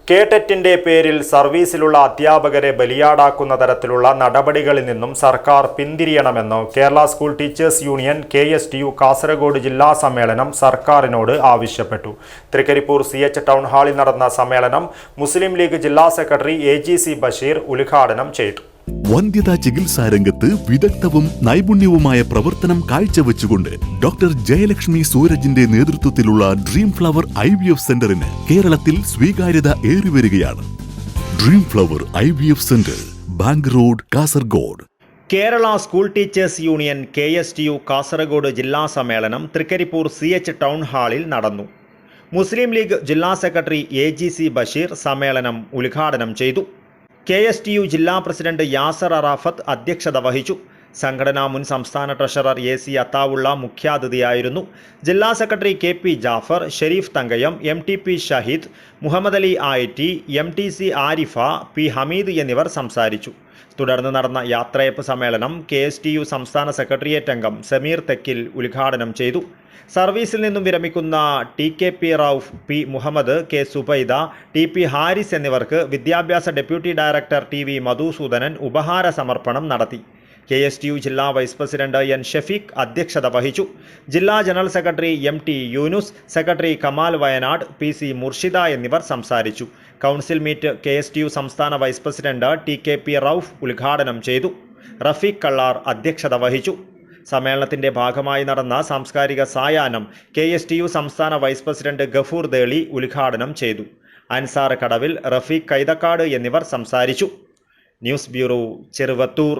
കേടെറ്റിന്റെ പേരിൽ സർവീസിലുള്ള അധ്യാപകരെ ബലിയാടാക്കുന്ന തരത്തിലുള്ള നടപടികളിൽ നിന്നും സർക്കാർ പിന്തിരിയണമെന്ന് Kerala school teachers union KSTU Kasaragod ജില്ലാ സമ്മേളനം സർക്കാരിനോട് ആവശ്യപ്പെട്ടു. തൃക്കരിപ്പൂർ CH ടൗൺ ഹാളിൽ നടന്ന സമ്മേളനം മുസ്ലിം ലീഗ് ജില്ലാ സെക്രട്ടറി AGC ബഷീർ ഉദ്ഘാടനം ചെയ്തു. വന്ധ്യതാ ചികിത്സാരംഗത്ത് വിദഗ്ധവും നൈപുണ്യവുമായ പ്രവർത്തനം കാഴ്ചവെച്ചുകൊണ്ട് ഡോക്ടർ ജയലക്ഷ്മി സൂരജിന്റെ നേതൃത്വത്തിലുള്ള ഡ്രീം ഫ്ലവർ IVF സെന്ററിന് കേരളത്തിൽ സ്വീകാര്യത ഏറിവരികയാണ്. Dream flower IVF centre, bank road, Kasaragod. Kerala school teachers union KSTU Kasaragod ജില്ലാ സമ്മേളനം തൃക്കരിപ്പൂർ CH ടൗൺ ഹാളിൽ നടന്നു. മുസ്ലിം ലീഗ് ജില്ലാ സെക്രട്ടറി AGC ബഷീർ സമ്മേളനം ഉദ്ഘാടനം ചെയ്തു. KSTU ജില്ലാ പ്രസിഡന്റ് യാസർ അറാഫത്ത് അധ്യക്ഷത വഹിച്ചു. സംഘടനാ മുൻ സംസ്ഥാന ട്രഷറർ AC അത്താവുള്ള മുഖ്യാതിഥിയായിരുന്നു. ജില്ലാ secretary KP Jafar, Sherif Thankayam, MTP Shaheed, Muhammad Ali IT, MTC Arifa, P Hameed എന്നിവർ സംസാരിച്ചു. തുടർന്ന് നടന്ന യാത്രയപ്പ് സമ്മേളനം KSTU സംസ്ഥാന സെക്രട്ടേറിയറ്റ് അംഗം സമീർ തെക്കിൽ ഉദ്ഘാടനം ചെയ്തു. സർവീസിൽ നിന്നും വിരമിക്കുന്ന TKP Rauf, P Muhammad, K Subaida, TP Haris എന്നിവർക്ക് വിദ്യാഭ്യാസ ഡെപ്യൂട്ടി ഡയറക്ടർ TV മധുസൂദനൻ ഉപഹാര സമർപ്പണം നടത്തി. KSTU ജില്ലാ വൈസ് പ്രസിഡന്റ് N ഷഫീഖ് അധ്യക്ഷത വഹിച്ചു. ജില്ലാ general secretary MT Yunus, secretary Kamal Wayanad, PC Murshida എന്നിവർ സംസാരിച്ചു. കൗൺസിൽ മീറ്റ് KSTU സംസ്ഥാന വൈസ് പ്രസിഡന്റ് TKP റൌഫ് ഉദ്ഘാടനം ചെയ്തു. റഫീഖ് കള്ളാർ അധ്യക്ഷത വഹിച്ചു. സമ്മേളനത്തിന്റെ ഭാഗമായി നടന്ന സാംസ്കാരിക സായാഹ്നം KSTU സംസ്ഥാന വൈസ് പ്രസിഡന്റ് ഗഫൂർ ദേളി ഉദ്ഘാടനം ചെയ്തു. അൻസാർ കടവിൽ, റഫീഖ് കൈതക്കാട് എന്നിവർ സംസാരിച്ചു. News bureau, Cheruvathur.